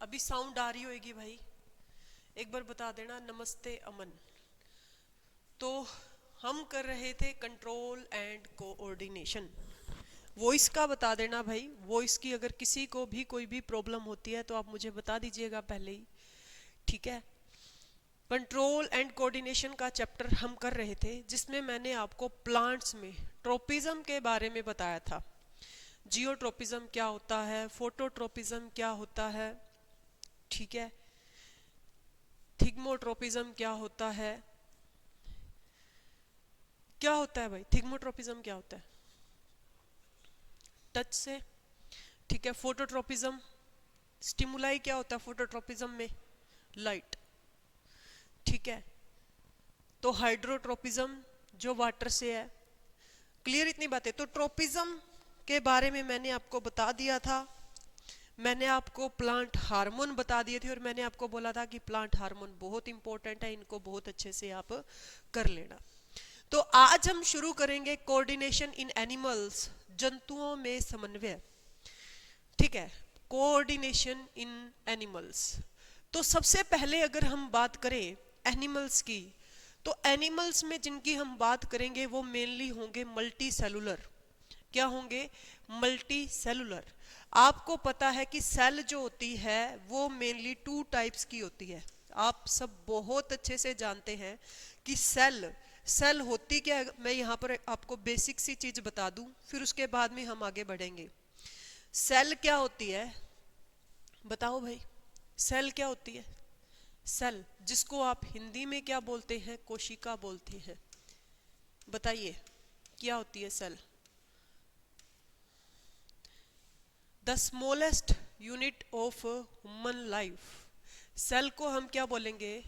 अभी साउंड आ रही होगी भाई, एक बार बता देना। नमस्ते अमन। तो हम कर रहे थे कंट्रोल एंड कोऑर्डिनेशन। वॉइस का बता देना भाई, वॉइस की अगर किसी को भी कोई भी प्रॉब्लम होती है तो आप मुझे बता दीजिएगा पहले ही, ठीक है। कंट्रोल एंड कोऑर्डिनेशन का चैप्टर हम कर रहे थे, जिसमें मैंने आपको प्लांट्स में ट्रोपिज्म के बारे में बताया था। जियोट्रोपिज्म क्या होता है, फोटोट्रोपिज्म क्या होता है, ठीक है, थिग्मोट्रोपिज्म क्या होता है। क्या होता है भाई थिग्मोट्रोपिज्म, क्या होता है? टच से, ठीक है। फोटोट्रोपिज्म, स्टिमुलाई क्या होता है फोटोट्रोपिज्म में? लाइट, ठीक है। तो हाइड्रोट्रोपिज्म जो वाटर से है। क्लियर इतनी बातें? तो ट्रोपिज्म के बारे में मैंने आपको बता दिया था। मैंने आपको प्लांट हार्मोन बता दिए थे और मैंने आपको बोला था कि प्लांट हार्मोन बहुत इंपॉर्टेंट है, इनको बहुत अच्छे से आप कर लेना। तो आज हम शुरू करेंगे कोऑर्डिनेशन इन एनिमल्स, जंतुओं में समन्वय, ठीक है। Coordination in animals. तो सबसे पहले अगर हम बात करें एनिमल्स की, तो एनिमल्स में जिनकी हम बात करेंगे वो मेनली होंगे मल्टी सेलुलर। क्या होंगे? Multi cellular. आपको पता है कि सेल जो होती है वो मेनली 2 टाइप्स की होती है। आप सब बहुत अच्छे से जानते हैं कि सेल सेल होती क्या है। मैं यहाँ पर आपको बेसिक सी चीज बता दूं, फिर उसके बाद में हम आगे बढ़ेंगे। सेल क्या होती है बताओ भाई? सेल क्या होती है? सेल, जिसको आप हिंदी में क्या बोलते हैं? कोशिका बोलते हैं। बताइए क्या होती है cell? The smallest unit of human life. Cell को हम क्या बोलेंगे?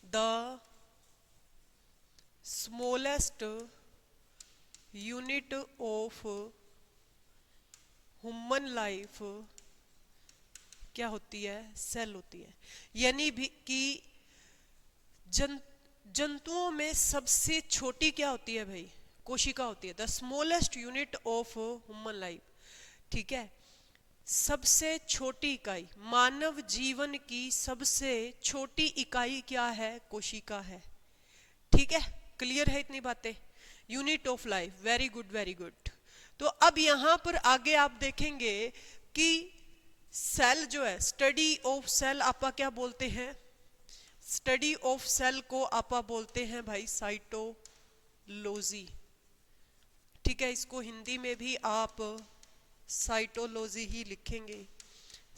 The smallest unit of human life क्या होती है? सेल होती है। यानी भी कि जंतुओं में सबसे छोटी क्या होती है भाई? कोशिका होती है। The smallest unit of human life, ठीक है। सबसे छोटी इकाई, मानव जीवन की सबसे छोटी इकाई क्या है? कोशिका है, ठीक है। क्लियर है इतनी बातें? Unit of life, very good very good. तो अब यहां पर आगे आप देखेंगे कि सेल जो है, स्टडी ऑफ सेल आपा क्या बोलते हैं? स्टडी ऑफ सेल को आपा बोलते हैं भाई साइटोलॉजी, ठीक है। इसको हिंदी में भी आप साइटोलॉजी ही लिखेंगे।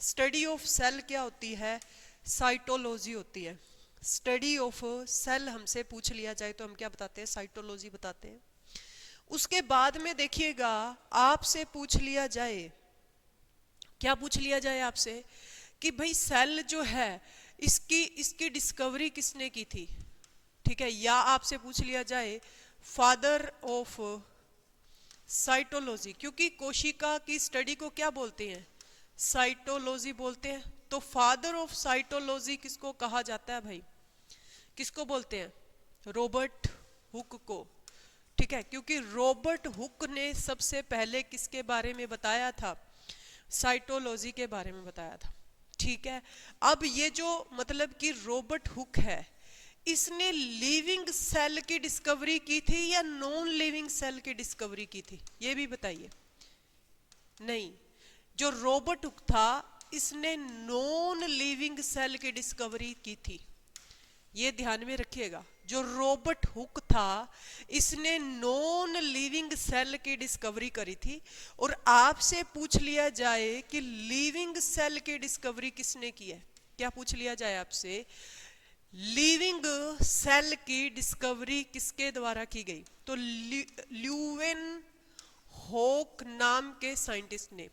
स्टडी ऑफ सेल क्या होती है? साइटोलॉजी होती है। स्टडी ऑफ सेल हमसे पूछ लिया जाए तो हम क्या बताते हैं? साइटोलॉजी बताते हैं। उसके बाद में देखिएगा, आपसे पूछ लिया जाए, क्या पूछ लिया जाए आपसे कि भाई सेल जो है इसकी डिस्कवरी किसने की थी, ठीक है। या आपसे पूछ लिया जाए फादर ऑफ साइटोलॉजी, क्योंकि कोशिका की स्टडी को क्या बोलते हैं? साइटोलॉजी बोलते हैं। तो फादर ऑफ साइटोलॉजी किसको कहा जाता है भाई? किसको बोलते हैं? रॉबर्ट हुक को, ठीक है। क्योंकि रॉबर्ट हुक ने सबसे पहले किसके बारे में बताया था? साइटोलॉजी के बारे में बताया था, ठीक है। अब ये जो मतलब कि रॉबर्ट हुक है, इसने लिविंग सेल की डिस्कवरी की थी या नॉन लिविंग सेल की डिस्कवरी की थी? ये भी बताइए। नहीं, जो रॉबर्ट हुक था इसने नॉन लिविंग सेल की डिस्कवरी की थी। ये ध्यान में रखिएगा, जो रॉबर्ट हुक था इसने नॉन लिविंग सेल की डिस्कवरी करी थी। और आपसे पूछ लिया जाए कि लिविंग सेल की डिस्कवरी किसने की है? क्या पूछ लिया जाए आपसे? लिविंग सेल की डिस्कवरी किसके द्वारा की गई? तो ल्यूवेन होक नाम के साइंटिस्ट ने,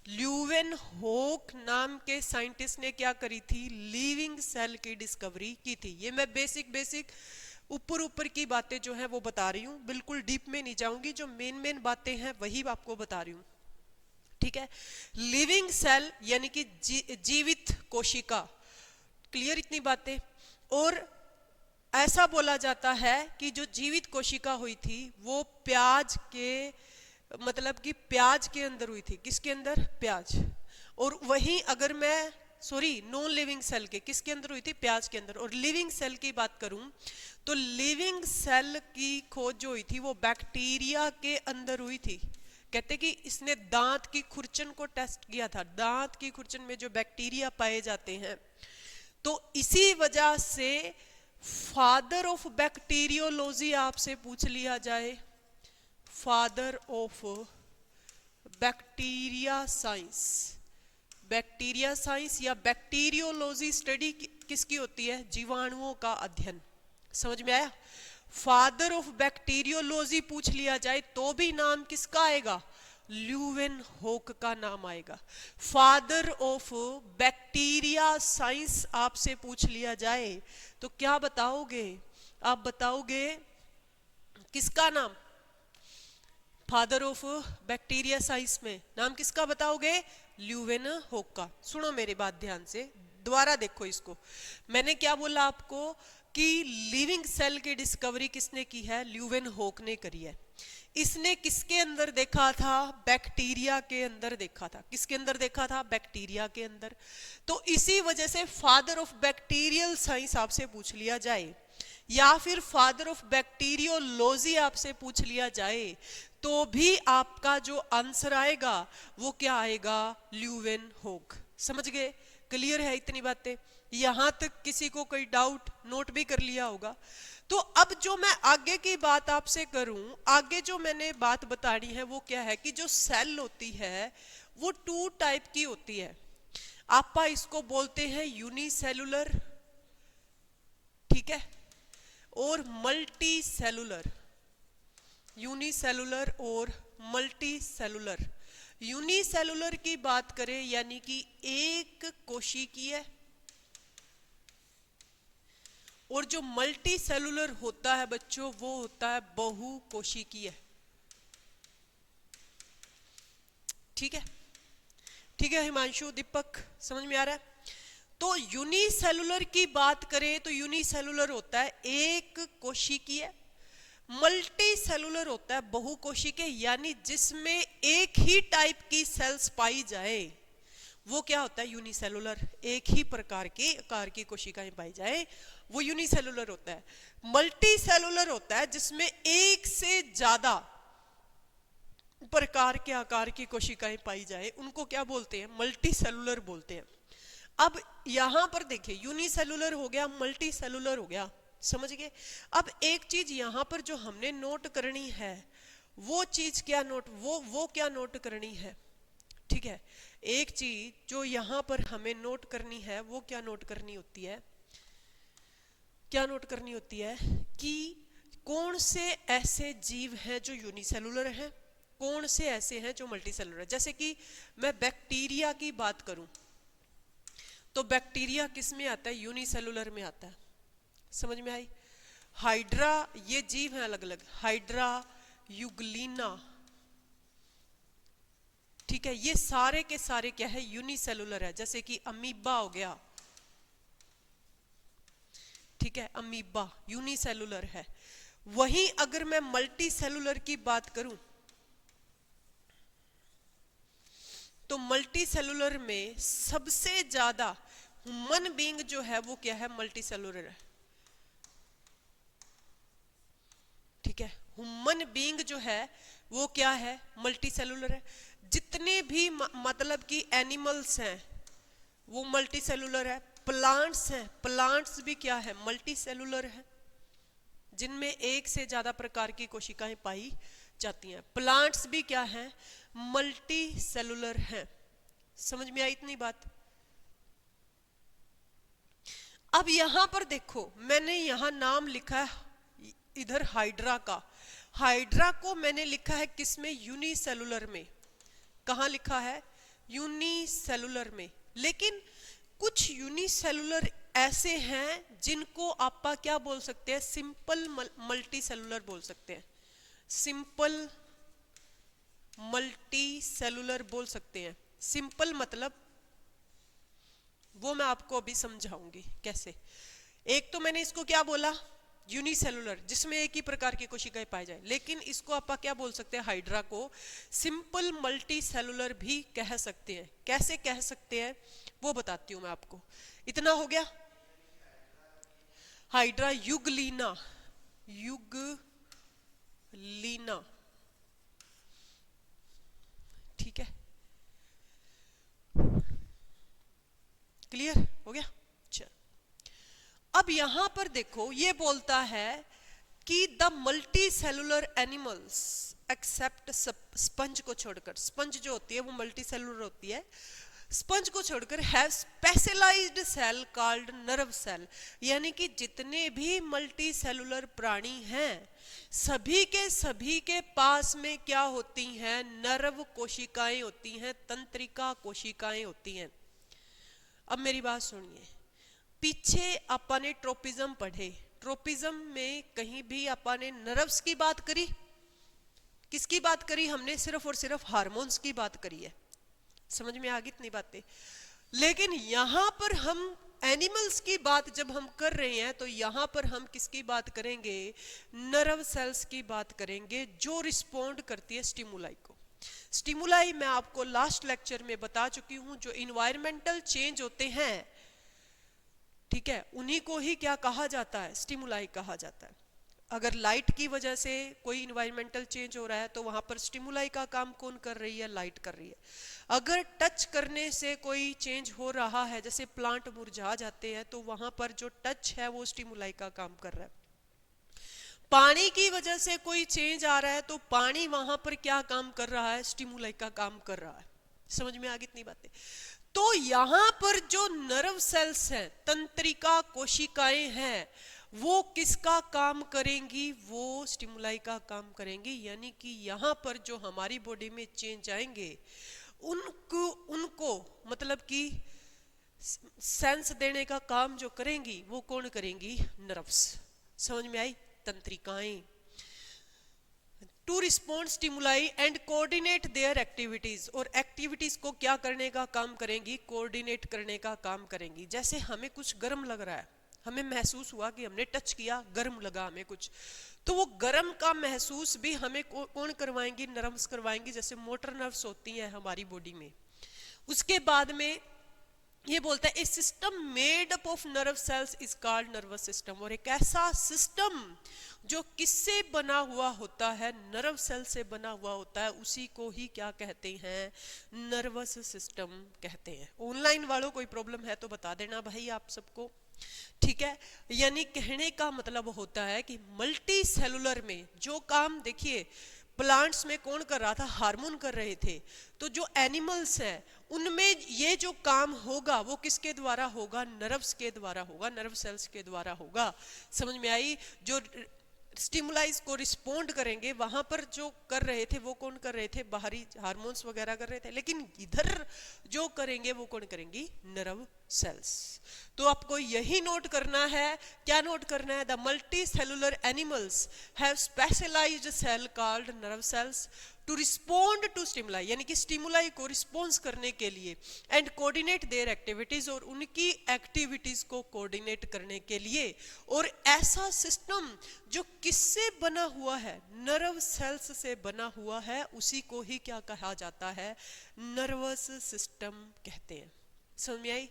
ल्यूवेन होक नाम के साइंटिस्ट ने क्या करी थी? लिविंग सेल की डिस्कवरी की थी। ये मैं बेसिक ऊपर ऊपर की बातें जो है वो बता रही हूँ, बिल्कुल डीप में नहीं जाऊंगी। जो मेन बातें हैं वही आपको बता रही हूँ, ठीक है। लिविंग सेल यानी कि जीवित कोशिका। क्लियर इतनी बातें? और ऐसा बोला जाता है कि जो जीवित कोशिका हुई थी वो प्याज के, मतलब कि प्याज के अंदर हुई थी। किसके अंदर? प्याज। और वहीं अगर मैं सॉरी नॉन लिविंग सेल के, किसके अंदर हुई थी? प्याज के अंदर। और लिविंग सेल की बात करूं तो लिविंग सेल की खोज जो हुई थी वो बैक्टीरिया के अंदर हुई थी। कहते कि इसने दांत की खुरचन को टेस्ट किया था, दांत की खुरचन में जो बैक्टीरिया पाए जाते हैं। तो इसी वजह से फादर ऑफ बैक्टीरियोलॉजी आपसे पूछ लिया जाए, father of bacteria science, bacteria science या बैक्टीरियोलॉजी स्टडी किसकी होती है? जीवाणुओं का अध्ययन। समझ में आया? फादर ऑफ बैक्टीरियोलॉजी पूछ लिया जाए तो भी नाम किसका आएगा? ल्यूवेनहोक का नाम आएगा। फादर ऑफ बैक्टीरिया साइंस आपसे पूछ लिया जाए तो क्या बताओगे? आप बताओगे किसका नाम? फादर ऑफ बैक्टीरिया साइंस में नाम किसका बताओगे? ल्यूवेनहोक का। सुनो मेरी बात ध्यान से, दोबारा देखो इसको। मैंने क्या बोला आपको कि लिविंग सेल की डिस्कवरी किसने की है? ल्यूवेनहोक ने करी है। इसने किसके अंदर देखा था? बैक्टीरिया के अंदर देखा था। किसके अंदर देखा था? बैक्टीरिया के अंदर। तो इसी वजह से फादर ऑफ बैक्टीरियल साइंस आपसे पूछ लिया जाए या फिर फादर ऑफ बैक्टीरियोलॉजी आपसे पूछ लिया जाए तो भी आपका जो आंसर आएगा वो क्या आएगा? ल्यूवेनहोक। समझ गए? क्लियर है इतनी बातें? यहां तक किसी को कोई डाउट? नोट भी कर लिया होगा। तो अब जो मैं आगे की बात आपसे करूं, आगे जो मैंने बात बतानी है वो क्या है कि जो सेल होती है वो 2 टाइप की होती है। आप इसको बोलते हैं यूनिसेलुलर, ठीक है, और मल्टी सेलुलर। यूनिसेलुलर और मल्टी सेलुलर। यूनिसेलुलर की बात करें यानी कि एक कोशिकीय, और जो मल्टी सेलुलर होता है बच्चों वो होता है बहुकोशिकीय। ठीक है? ठीक है हिमांशु, दीपक, समझ में आ रहा है? तो यूनिसेलुलर की बात करें तो यूनिसेलुलर होता है एक कोशिकीय, मल्टी सेलुलर होता है बहुकोशिकीय, यानी जिसमें एक ही टाइप की सेल्स पाई जाए वो क्या होता है? यूनिसेलुलर। एक ही प्रकार की आकार की कोशिकाएं पाई जाए वो यूनिसेलुलर होता है। मल्टी सेलुलर होता है जिसमें एक से ज्यादा प्रकार के आकार की कोशिकाएं पाई जाए, उनको क्या बोलते हैं? मल्टी सेलुलर बोलते हैं। अब यहां पर देखिए, यूनिसेलुलर हो गया, मल्टी सेलुलर हो गया, समझ गए? अब एक चीज यहां पर जो हमने नोट करनी है वो चीज क्या नोट, वो क्या नोट करनी है? ठीक है, एक चीज जो यहां पर हमें नोट करनी है वो क्या नोट करनी होती है? क्या नोट करनी होती है कि कौन से ऐसे जीव हैं जो यूनिसेलुलर हैं, कौन से ऐसे हैं जो मल्टी सेलुलर है। जैसे कि मैं बैक्टीरिया की बात करूं तो बैक्टीरिया किस में आता है? यूनिसेलुलर में आता है। समझ में आई? हाइड्रा, ये जीव हैं अलग अलग, हाइड्रा, यूग्लिना, ठीक है, ये सारे के सारे क्या है? यूनिसेलुलर है। जैसे कि अमीबा हो गया, ठीक है, अमीबा यूनिसेलुलर है। वहीं अगर मैं मल्टी सेलुलर की बात करूं तो मल्टी सेलुलर में सबसे ज्यादा ह्यूमन बीइंग जो है वो क्या है? मल्टी सेलुलर है। ठीक है, ह्यूमन बीइंग जो है वो क्या है? मल्टी सेलुलर है। जितने भी मतलब कि एनिमल्स हैं वो मल्टी सेलुलर है। प्लांट्स हैं, प्लांट्स भी क्या है? मल्टी सेलुलर है, जिनमें एक से ज्यादा प्रकार की कोशिकाएं पाई जाती हैं। प्लांट्स भी क्या है? मल्टी सेलुलर हैं। समझ में आई इतनी बात? अब यहां पर देखो, मैंने यहां नाम लिखा है इधर हाइड्रा का। हाइड्रा को मैंने लिखा है किसमें? यूनिसेलुलर में। कहां लिखा है? यूनिसेलुलर में। लेकिन कुछ यूनिसेलुलर ऐसे हैं जिनको आप क्या बोल सकते हैं? सिंपल मल्टी सेलुलर बोल सकते हैं। सिंपल मल्टी सेलुलर बोल सकते हैं। सिंपल मतलब वो मैं आपको अभी समझाऊंगी कैसे। एक तो मैंने इसको क्या बोला? यूनिसेलुलर, जिसमें एक ही प्रकार की कोशिकाएं पाई जाए। लेकिन इसको आप क्या बोल सकते हैं, हाइड्रा को सिंपल मल्टी सेलुलर भी कह सकते हैं। कैसे कह सकते हैं वो बताती हूं मैं आपको। इतना हो गया। हाइड्रा युगलीना, युगलीना, ठीक है, क्लियर हो गया। चल अब यहां पर देखो, ये बोलता है कि the multicellular animals except sponge को छोड़कर, स्पंज जो होती है वो मल्टी सेलुलर होती है, स्पंज को छोड़कर have specialised cell called nerve cell, यानी कि जितने भी मल्टी सेलुलर प्राणी हैं सभी के पास में क्या होती हैं, नर्व कोशिकाएं होती हैं, तंत्रिका कोशिकाएं होती हैं। अब मेरी बात सुनिए, पीछे अपन ने ट्रोपिज्म पढ़े, ट्रोपिज्म में कहीं भी अपन ने नर्व्स की बात करी? किसकी बात करी हमने? सिर्फ और सिर्फ हार्मोन्स की बात करी है। समझ में आ गई इतनी बातें? लेकिन यहां पर हम एनिमल्स की बात जब हम कर रहे हैं तो यहां पर हम किसकी बात करेंगे? नर्व सेल्स की बात करेंगे, जो रिस्पोंड करती है स्टिमुलाई को। स्टिमुलाई मैं आपको लास्ट लेक्चर में बता चुकी हूं, जो इन्वायरमेंटल चेंज होते हैं, ठीक है, उन्हीं को ही क्या कहा जाता है? स्टिमुलाई कहा जाता है। अगर लाइट की वजह से कोई इन्वायरमेंटल चेंज हो रहा है तो वहां पर स्टिमुलाई का काम कौन कर रही है? लाइट कर रही है। अगर टच करने से कोई चेंज हो रहा है, जैसे प्लांट मुरझा जाते हैं, तो वहां पर जो टच है वो स्टिमुलाई का काम कर रहा है। पानी की वजह से कोई चेंज आ रहा है तो पानी वहां पर क्या काम कर रहा है? स्टिमुलाई का काम कर रहा है। समझ में आ गई इतनी बातें? तो यहां पर जो नर्व सेल्स हैं, तंत्रिका कोशिकाएं हैं, वो किसका काम करेंगी? वो स्टिमुलाई का काम करेंगी। यानी कि यहां पर जो हमारी बॉडी में चेंज आएंगे उनको मतलब कि सेंस देने का काम जो करेंगी वो कौन करेंगी? नर्व्स। समझ में आई? तंत्रिकाएं। To respond stimuli and coordinate their activities, और एक्टिविटीज को क्या करने का काम करेंगी? कोऑर्डिनेट करने का काम करेंगी। जैसे हमें कुछ गर्म लग रहा है, हमें महसूस हुआ कि हमने टच किया, गर्म लगा हमें कुछ, तो वो गर्म का महसूस भी हमें कौन करवाएंगी? नर्व्स करवाएंगी। जैसे मोटर नर्व्स होती हैं हमारी बॉडी में। उसके बाद में ये बोलता है a system made up of nerve cells is called nervous system, और एक ऐसा सिस्टम जो किससे बना हुआ होता है? नर्व सेल से बना हुआ होता है, उसी को ही क्या कहते हैं? नर्वस सिस्टम कहते हैं। ऑनलाइन वालों कोई प्रॉब्लम है तो बता देना भाई आप सबको, ठीक है। यानी कहने का मतलब होता है कि मल्टी सेलुलर में जो काम, देखिए प्लांट्स में कौन कर रहा था? हार्मोन कर रहे थे। तो जो एनिमल्स हैं उनमें ये जो काम होगा वो किसके द्वारा होगा? नर्व्स के द्वारा होगा, नर्व सेल्स के द्वारा होगा। समझ में आई? जो स्टिमुलाइज को रिस्पोंड करेंगे वहां पर जो कर रहे थे वो कौन कर रहे थे? बाहरी हार्मोन्स वगैरह कर रहे थे। लेकिन इधर जो करेंगे वो कौन करेंगी? Nerve cells. तो आपको यही नोट करना है। क्या नोट करना है? The multicellular animals have specialised cell called nerve cells to respond to stimuli, यानी कि स्टिमुलाई को रिस्पॉन्स करने के लिए, एंड कोऑर्डिनेट देयर एक्टिविटीज, और उनकी एक्टिविटीज को कोऑर्डिनेट करने के लिए। और ऐसा सिस्टम जो किससे बना हुआ है? नर्व सेल्स से बना हुआ है, उसी को ही क्या कहा जाता है? नर्वस सिस्टम कहते हैं। समझ में आई?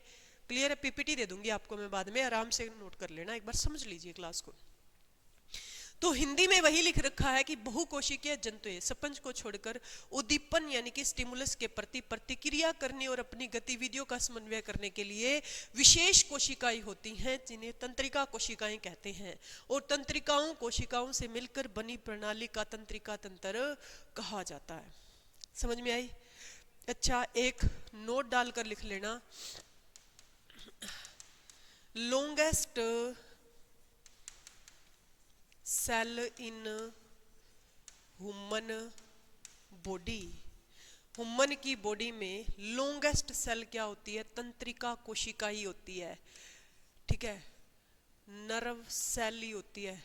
क्लियर है? पीपीटी दे दूंगी आपको मैं बाद में, आराम से नोट कर लेना, एक बार समझ लीजिए क्लास को। तो हिंदी में वही लिख रखा है कि बहुकोशिकीय जंतु स्पंज को छोड़कर उद्दीपन यानी कि स्टिमुलस के प्रति प्रतिक्रिया करने और अपनी गतिविधियों का समन्वय करने के लिए विशेष कोशिकाएं होती हैं, जिन्हें तंत्रिका कोशिकाएं कहते हैं। और तंत्रिकाओं कोशिकाओं से मिलकर बनी प्रणाली का तंत्रिका तंत्र कहा जाता है। समझ में आई? अच्छा, एक नोट डालकर लिख लेना, longest cell in human body, human की बॉडी में लॉन्गेस्ट सेल क्या होती है? तंत्रिका कोशिका ही होती है, ठीक है, नर्व सेल ही होती है।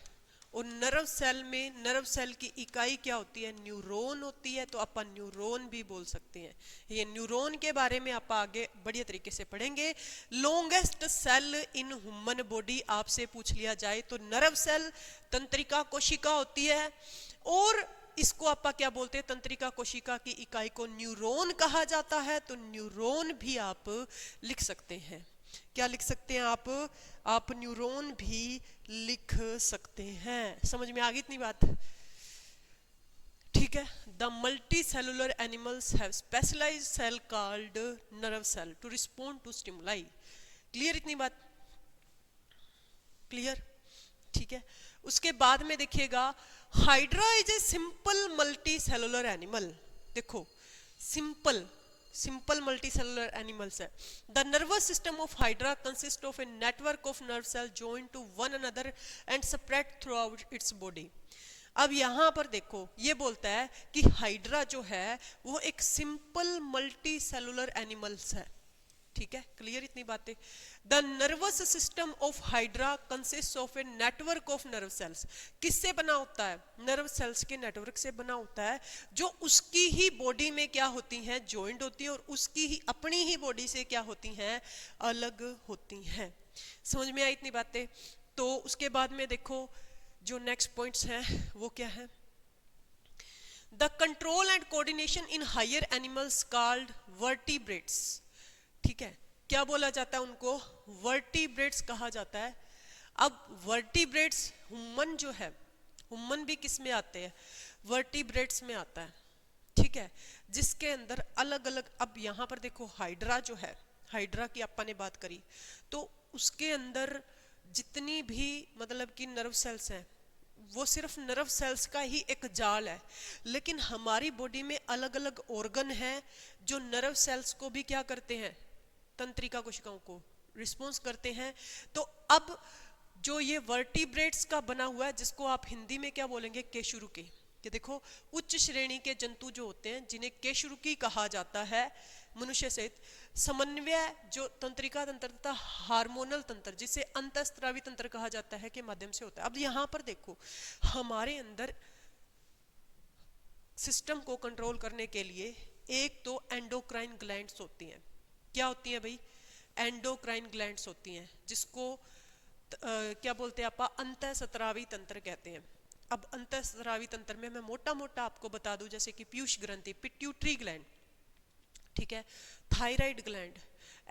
और नर्व सेल में नर्व सेल की इकाई क्या होती है, न्यूरॉन होती है, तो अपन न्यूरॉन भी बोल सकते हैं। ये न्यूरॉन के बारे में आप आगे बढ़िया तरीके से पढ़ेंगे। Longest cell in human body आपसे पूछ लिया जाए तो नर्व सेल तंत्रिका कोशिका होती है, और इसको आप क्या बोलते हैं, तंत्रिका कोशिका की इकाई को न्यूरॉन कहा जाता है। तो न्यूरॉन भी आप लिख सकते हैं। क्या लिख सकते हैं आप न्यूरॉन भी लिख सकते हैं। समझ में आ गई इतनी बात? ठीक है। The multicellular animals have specialised cell called nerve cell to respond to stimuli. Clear इतनी बात? क्लियर? ठीक है। उसके बाद में देखिएगा, hydra is a simple multicellular animal. देखो सिंपल मल्टीसेलुलर एनिमल्स है। The nervous system of hydra consist of a network of nerve cell joined to one another and spread throughout its body. अब यहां पर देखो ये बोलता है कि हाइड्रा जो है वो एक सिंपल मल्टी सेलुलर एनिमल्स है। ठीक है, क्लियर इतनी बातें? The nervous system of hydra consist of a network of nerve sales. किससे बना होता है? नर्व सेल्स के नेटवर्क से बना होता है, जो उसकी ही बॉडी में क्या होती हैं, जॉइंट होती है, और उसकी ही अपनी ही बॉडी से क्या होती हैं, अलग होती हैं। समझ में आई इतनी बातें? तो उसके बाद में देखो जो नेक्स्ट पॉइंट्स हैं वो क्या है। The control and coordination in higher animals called vertebrates. ठीक है, क्या बोला जाता है उनको? वर्टिब्रेट्स कहा जाता है। अब वर्टिब्रेट्स ह्यूमन जो है, ह्यूमन भी किस में आते हैं? वर्टिब्रेट्स में आता है। ठीक है, जिसके अंदर अलग अलग, अब यहां पर देखो हाइड्रा जो है, हाइड्रा की अपन ने बात करी, तो उसके अंदर जितनी भी मतलब कि नर्व सेल्स हैं वो सिर्फ नर्व सेल्स का ही एक जाल है, लेकिन हमारी बॉडी में अलग अलग ऑर्गन हैं जो नर्व सेल्स को भी क्या करते हैं, तंत्रिका कोशिकाओं को रिस्पॉन्स करते हैं। तो अब जो ये वर्टिब्रेट्स का बना हुआ है, जिसको आप हिंदी में क्या बोलेंगे, केशुरुकी, कि देखो उच्च श्रेणी के जंतु जो होते हैं जिन्हें केशुरुकी कहा जाता है, मनुष्य सहित समन्वय जो तंत्रिका तंत्र तथा हार्मोनल तंत्र, जिसे अंतःस्रावी तंत्र कहा जाता है, के माध्यम से होता है। अब यहां पर देखो हमारे अंदर सिस्टम को कंट्रोल करने के लिए एक तो एंडोक्राइन ग्लैंड्स होती हैं। क्या होती हैं भाई? एंडोक्राइन ग्लैंड्स होती हैं, जिसको क्या बोलते हैं आप, अंतःस्रावी तंत्र कहते हैं। अब अंतःस्रावी तंत्र में मैं मोटा मोटा आपको बता दूं, जैसे कि पीयूष ग्रंथि, पिट्यूटरी ग्लैंड, ठीक है, thyroid gland,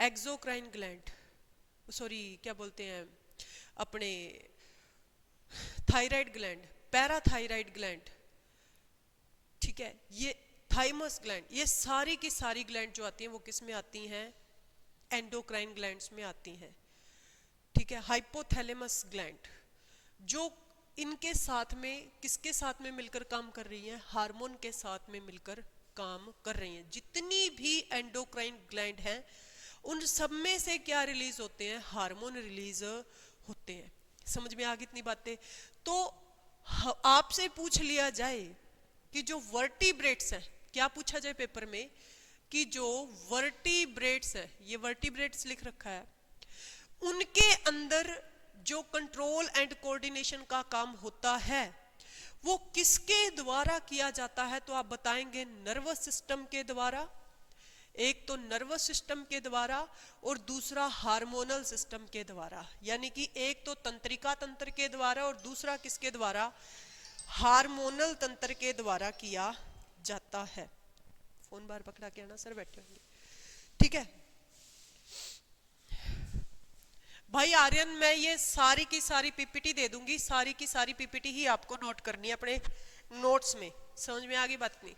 exocrine gland, sorry क्या बोलते हैं अपने थायराइड ग्लैंड, पैराथायराइड ग्लैंड, ठीक है, ये थाइमस ग्लैंड, ये सारी की सारी ग्लैंड जो आती हैं वो किस में आती हैं? एंडोक्राइन ग्लैंड्स में आती हैं। ठीक है, हाइपोथैलेमस ग्लैंड जो इनके साथ में, किसके साथ में मिलकर काम कर रही है? हार्मोन के साथ में मिलकर काम कर रही हैं। जितनी भी एंडोक्राइन ग्लैंड हैं उन सब में से क्या रिलीज होते हैं? हार्मोन रिलीज होते हैं। समझ में आ गई इतनी बातें? तो आपसे पूछ लिया जाए कि जो वर्टिब्रेट्स हैं, क्या पूछा जाए पेपर में कि जो वर्टिब्रेट्स है, ये वर्टिब्रेट्स लिख रखा है, उनके अंदर जो कंट्रोल एंड कोऑर्डिनेशन का काम होता है वो किसके द्वारा किया जाता है? तो आप बताएंगे नर्वस सिस्टम के द्वारा। एक तो नर्वस सिस्टम के द्वारा और दूसरा हार्मोनल सिस्टम के द्वारा, यानी कि एक तो तंत्रिका तंत्र के द्वारा और दूसरा किसके द्वारा? हार्मोनल तंत्र के द्वारा किया जाता है। फोन बार पकड़ा के आना, सर बैठे होंगे। ठीक है भाई आर्यन, मैं ये सारी की सारी पीपीटी दे दूंगी, सारी की सारी पीपीटी ही आपको नोट करनी है अपने नोट्स में। समझ में आ गई बात? नहीं,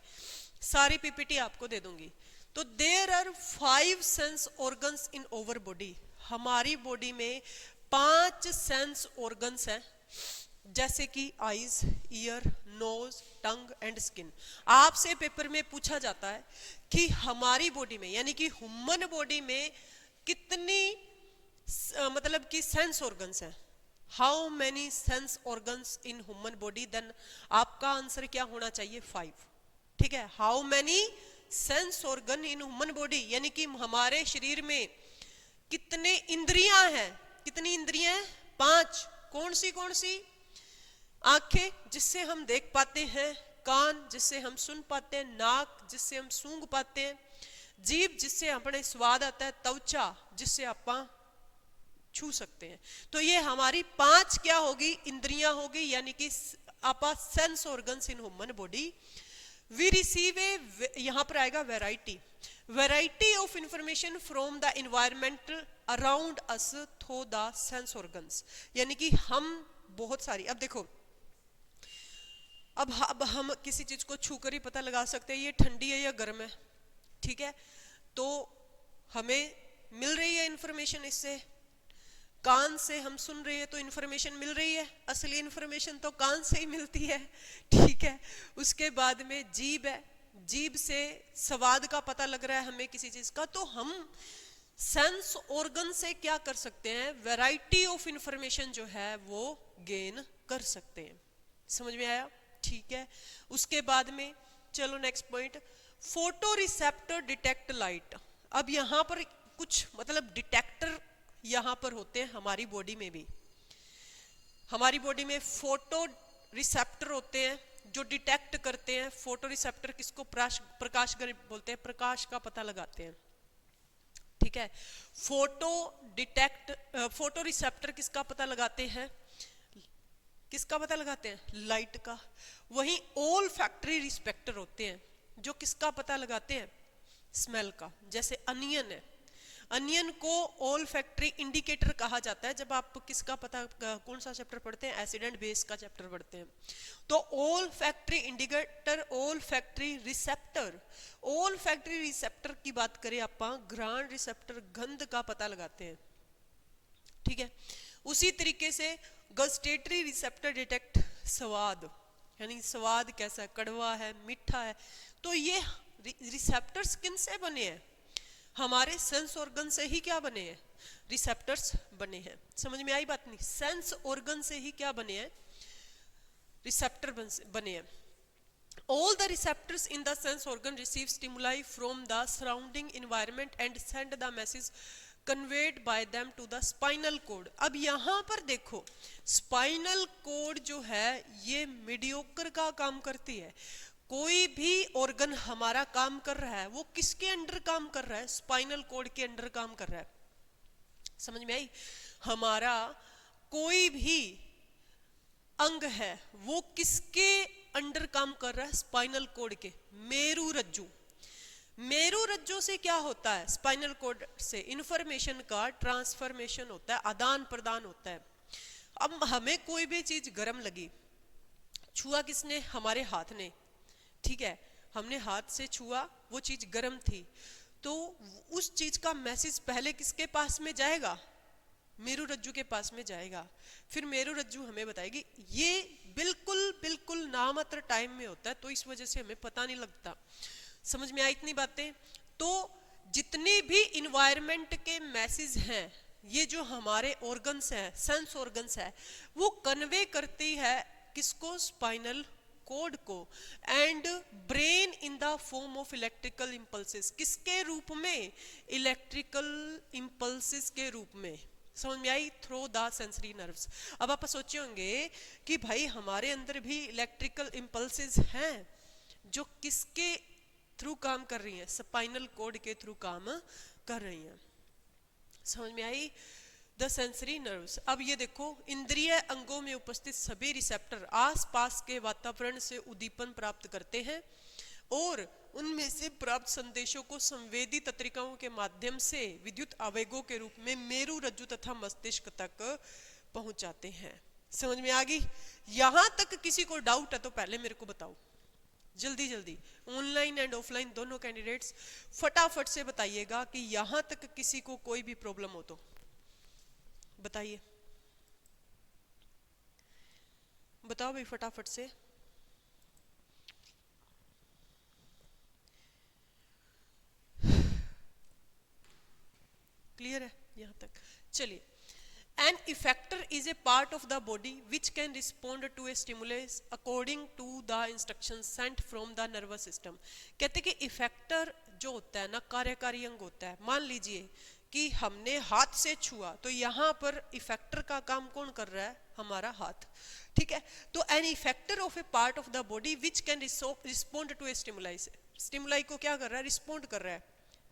सारी पीपीटी आपको दे दूंगी। तो there are 5 sense organs in our body. हमारी बॉडी में 5 सेंस ऑर्गन्स हैं, जैसे कि eyes, ear, nose, tongue and skin. आपसे पेपर में पूछा जाता है कि हमारी बॉडी में, यानी कि ह्यूमन बॉडी में कितनी मतलब कि सेंस ऑर्गन्स हैं, how many sense organs in human body, then आपका आंसर क्या होना चाहिए? 5। ठीक है, how many sense organ in human body, यानी कि हमारे शरीर में कितने इंद्रियां हैं? कितनी इंद्रियां हैं? 5। कौन सी? आंखें जिससे हम देख पाते हैं, कान जिससे हम सुन पाते हैं, नाक जिससे हम सूंघ पाते हैं, जीभ जिससे अपने स्वाद आता है, त्वचा जिससे आप छू सकते हैं। तो ये हमारी 5 क्या होगी, इंद्रियां होगी, यानी कि आपा sense organs in human body. We receive a, यहां पर आएगा variety of information from the environment around us through the sense organs, यानी कि हम बहुत सारी, अब देखो, अब हम किसी चीज को छू कर ही पता लगा सकते हैं ये ठंडी है या गर्म है, ठीक है। तो हमें मिल रही है इंफॉर्मेशन इससे, कान से हम सुन रहे हैं तो इंफॉर्मेशन मिल रही है, असली इंफॉर्मेशन तो कान से ही मिलती है, ठीक है। उसके बाद में जीभ है, जीभ से स्वाद का पता लग रहा है हमें किसी चीज का, तो हम सेंस ऑर्गन से क्या कर सकते हैं, वैरायटी ऑफ इंफॉर्मेशन जो है वो गेन कर सकते हैं। समझ में आया, ठीक है। उसके बाद में चलो next point, photo receptor detect light. अब यहां पर कुछ मतलब डिटेक्टर यहां पर होते हैं हमारी बॉडी में भी, हमारी बॉडी में फोटो रिसेप्टर होते हैं जो डिटेक्ट करते हैं। फोटो रिसेप्टर किसको, प्रकाश बोलते हैं, प्रकाश का पता लगाते हैं, ठीक है। फोटो रिसेप्टर किसका पता लगाते हैं, किसका पता लगाते हैं, लाइट का। वहीं ऑल फैक्टरी रिस्पेक्टर होते हैं जो किसका पता लगाते हैं, स्मेल का। जैसे अनियन है, अनियन को ऑल फैक्ट्री इंडिकेटर कहा जाता है जब आप किसका पता, कौन सा चैप्टर पढ़ते हैं, एसिड एंड बेस का चैप्टर पढ़ते हैं। तो all factory indicator, all factory receptor, all factory receptor की बात करें आप, घ्राण रिसेप्टर गंध का पता लगाते हैं, ठीक है। उसी तरीके से गस्टेटरी रिसेप्टर डिटेक्ट स्वाद, यानी स्वाद कैसा है, कड़वा है, मीठा है। तो ये रिसेप्टर्स किन से बने हैं, हमारे सेंस ऑर्गन से ही क्या बने हैं, रिसेप्टर्स बने हैं। समझ में आई बात नहीं, सेंस ऑर्गन से ही क्या बने हैं, रिसेप्टर बने हैं। All the receptors in the sense organ receive stimuli from the surrounding environment and send the message conveyed by them to the spinal cord। अब यहां पर देखो, स्पाइनल कोड जो है ये मीडियोकर का काम करती है। कोई भी ऑर्गन हमारा काम कर रहा है वो किसके अंडर काम कर रहा है, स्पाइनल कोड के अंडर काम कर रहा है। समझ में आई, हमारा कोई भी अंग है वो किसके अंडर काम कर रहा है, स्पाइनल कोड के। मेरु रज्जु, मेरु रज्जु से क्या होता है, स्पाइनल कोड से इंफॉर्मेशन का ट्रांसफॉर्मेशन होता है, आदान प्रदान होता है। अब हमें कोई भी चीज गर्म लगी, छुआ किसने, हमारे हाथ ने, ठीक है, हमने हाथ से छुआ, वो चीज गर्म थी, तो उस चीज का मैसेज पहले किसके पास में जाएगा, मेरु रज्जु के पास में जाएगा। फिर मेरु रज्जु हमें बताएगी। ये बिल्कुल बिल्कुल नामात्र टाइम में होता है, तो इस वजह से हमें पता नहीं लगता। समझ में आई इतनी बातें। तो जितने भी इन्वायरमेंट के मैसेज हैं, ये जो हमारे ऑर्गन्स हैं, सेंस ऑर्गन्स है, वो कन्वे करती है किसको, स्पाइनल कोड को। And brain in the form of electrical impulses, किसके रूप में, इलेक्ट्रिकल इंपल्सेस के रूप में। समझ में आई, थ्रू द सेंसरी नर्व्स। अब आप सोचे होंगे कि भाई हमारे अंदर भी इलेक्ट्रिकल इंपल्सेस हैं जो किसके थ्रू काम कर रही हैं, स्पाइनल कोड के थ्रू काम कर रही हैं। समझ में आई, द सेंसरी नर्व्स। अब ये देखो, इंद्रिय अंगों में उपस्थित सभी रिसेप्टर आसपास के वातावरण से उद्दीपन प्राप्त करते हैं और उनमें से प्राप्त संदेशों को संवेदी तंत्रिकाओं के माध्यम से विद्युत आवेगों के रूप में मेरु रज्जु तथा मस्तिष्क तक पहुंचाते हैं। समझ में आ गई। यहां तक किसी को डाउट है तो पहले मेरे को बताओ, जल्दी जल्दी, ऑनलाइन एंड ऑफलाइन दोनों कैंडिडेट्स फटाफट से बताइएगा कि यहां तक किसी को कोई भी प्रॉब्लम हो तो बताइए, बताओ भाई फटाफट से। क्लियर है यहां तक, चलिए। An effector is a part of the body which can respond to a stimulus according to the instructions sent from the nervous system। कहते कि इफेक्टर जो होता है ना, कार्यकारी अंग होता है। मान लीजिए कि हमने हाथ से छुआ, तो यहाँ पर इफेक्टर का काम कौन कर रहा है? हमारा हाथ। ठीक है, तो an effector of a part of the body which can respond to a stimuli, stimuli को क्या कर रहा है? रिस्पोंड कर रहा है।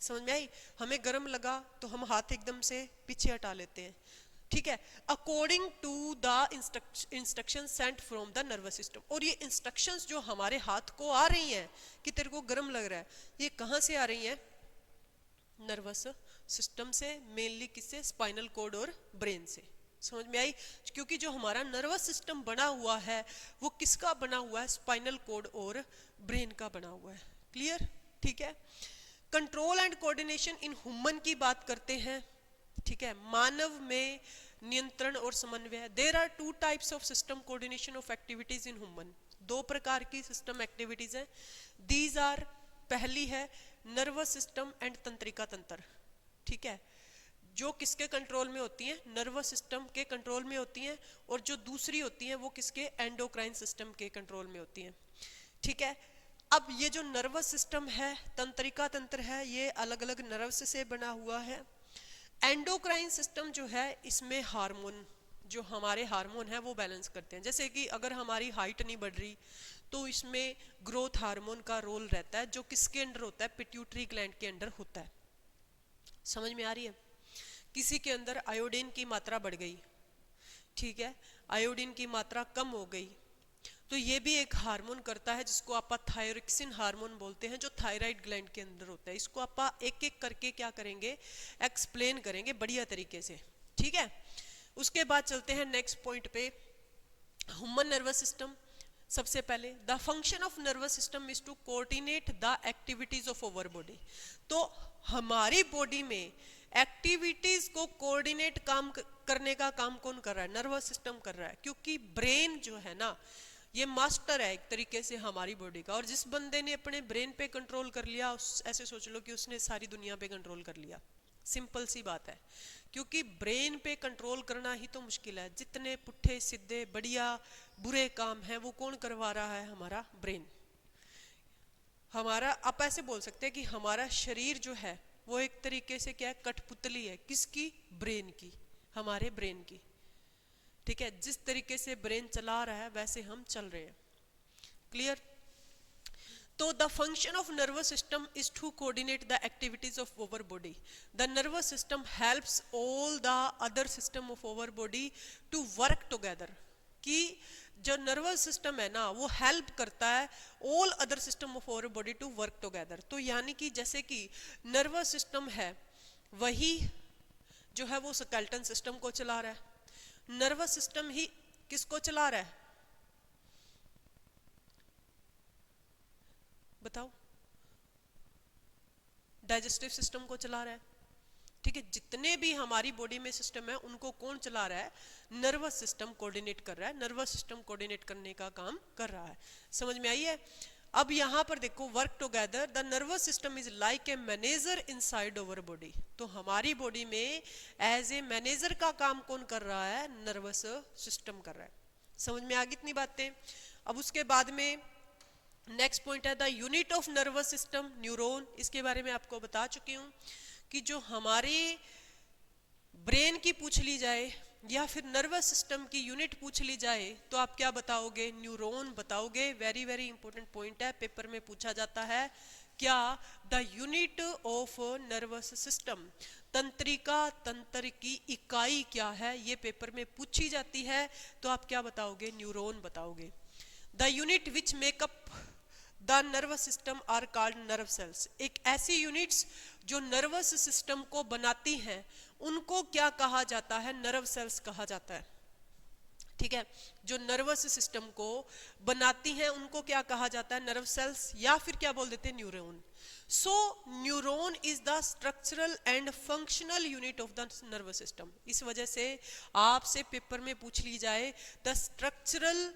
समझ में आई? हमें गर्म लगा तो हम हाथ एकदम से पीछे हटा लेते हैं। ठीक है, according to the instruction sent from the nervous system. और ये इंस्ट्रक्शंस जो हमारे हाथ को आ रही हैं कि तेरे को गर्म लग रहा है, ये कहाँ से आ रही हैं? नर्वस सिस्टम से, मेनली किससे? स्पाइनल कॉर्ड और ब्रेन से। समझ में आई? क्योंकि जो हमारा नर्वस सिस्टम बना हुआ है वो किसका बना हुआ है? स्पाइनल कॉर्ड और ब्रेन का बना हुआ है। क्लियर? ठीक है, control and coordination in human की बात करते हैं। ठीक है, मानव में नियंत्रण और समन्वय। There are two types of system coordination of activities in human. दो प्रकार की सिस्टम एक्टिविटीज हैं। दीज आर, पहली है नर्वस सिस्टम एंड तंत्रिका तंत्र। ठीक है, जो किसके कंट्रोल में होती हैं? नर्वस सिस्टम के कंट्रोल में होती हैं। और जो दूसरी होती हैं वो किसके? एंडोक्राइन सिस्टम के कंट्रोल में होती हैं। ठीक है, अब ये जो नर्वस सिस्टम है, तंत्रिका तंत्र है, ये अलग अलग नर्व्स से बना हुआ है। एंडोक्राइन सिस्टम जो है, इसमें हार्मोन, जो हमारे हार्मोन है वो बैलेंस करते हैं। जैसे कि अगर हमारी हाइट नहीं बढ़ रही तो इसमें ग्रोथ हार्मोन का रोल रहता है, जो किसके अंडर होता है? पिट्यूटरी ग्लैंड के अंडर होता है। समझ में आ रही है? किसी के अंदर आयोडीन की मात्रा बढ़ गई, ठीक है, आयोडीन की मात्रा कम हो गई, तो ये भी एक हार्मोन करता है जिसको आप थायरोक्सिन हार्मोन बोलते हैं, जो थायराइड ग्लैंड के अंदर होता है। इसको आप एक एक करके क्या करेंगे? एक्सप्लेन करेंगे बढ़िया तरीके से। ठीक है, उसके बाद चलते हैं नेक्स्ट पॉइंट पे, ह्यूमन नर्वस सिस्टम। सबसे पहले the function of nervous system is to coordinate the activities of our body. तो हमारी बॉडी में एक्टिविटीज को कोऑर्डिनेट करने का काम कौन कर रहा है? नर्वस सिस्टम कर रहा है। क्योंकि ब्रेन जो है ना, ये मास्टर है एक तरीके से हमारी बॉडी का। और जिस बंदे ने अपने ब्रेन पे कंट्रोल कर लिया, ऐसे सोच लो कि उसने सारी दुनिया पे कंट्रोल कर लिया। सिंपल सी बात है, क्योंकि ब्रेन पे कंट्रोल करना ही तो मुश्किल है। जितने पुट्ठे सीधे बढ़िया बुरे काम हैं वो कौन करवा रहा है? हमारा ब्रेन। हमारा, आप ऐसे बोल सकते हैं कि हमारा शरीर जो है वो एक तरीके से क्या है? कठपुतली है। किसकी? ब्रेन की, हमारे ब्रेन की। ठीक है, जिस तरीके से ब्रेन चला रहा है वैसे हम चल रहे हैं। क्लियर? तो the function of nervous system is to coordinate the activities of our body. The nervous system helps all the other system of our body to work together. कि जो नर्वस सिस्टम है ना, वो हेल्प करता है all other system of our body to work together. तो यानी कि जैसे कि नर्वस सिस्टम है, वही जो है वो स्केलेटन सिस्टम को चला रहा है। नर्वस सिस्टम ही किसको चला रहा है? बताओ। डाइजेस्टिव सिस्टम को चला रहा है। ठीक है, जितने भी हमारी बॉडी में सिस्टम है उनको कौन चला रहा है? नर्वस सिस्टम कोऑर्डिनेट कर रहा है। नर्वस सिस्टम कोऑर्डिनेट करने का काम कर रहा है। समझ में आई है? अब यहां पर देखो, work together the nervous system is like a manager inside over body. तो हमारी बॉडी में एज ए मैनेजर का काम कौन कर रहा है? नर्वस सिस्टम कर रहा है। समझ में आ गई इतनी बातें? अब उसके बाद में नेक्स्ट पॉइंट है the unit of nervous system, neuron. इसके बारे में आपको बता चुकी हूं कि जो हमारे ब्रेन की पूछ ली जाए या फिर नर्वस सिस्टम की यूनिट पूछ ली जाए तो आप क्या बताओगे? न्यूरॉन बताओगे। वेरी वेरी इंपॉर्टेंट पॉइंट है, पेपर में पूछा जाता है। क्या? The unit of nervous system, तंत्रिका तंत्र की इकाई क्या है, ये पेपर में पूछी जाती है। तो आप क्या बताओगे? न्यूरॉन बताओगे। The unit which make up the nervous system are called nerve cells. एक ऐसी यूनिट्स जो नर्वस सिस्टम को बनाती हैं उनको क्या कहा जाता है? नर्व सेल्स कहा जाता है। ठीक है, जो नर्वस सिस्टम को बनाती हैं उनको क्या कहा जाता है? नर्व सेल्स, या फिर क्या बोल देते हैं? Neuron. So neuron is the structural and functional unit of the nervous system. इस वजह से आपसे पेपर में पूछ ली जाए the structural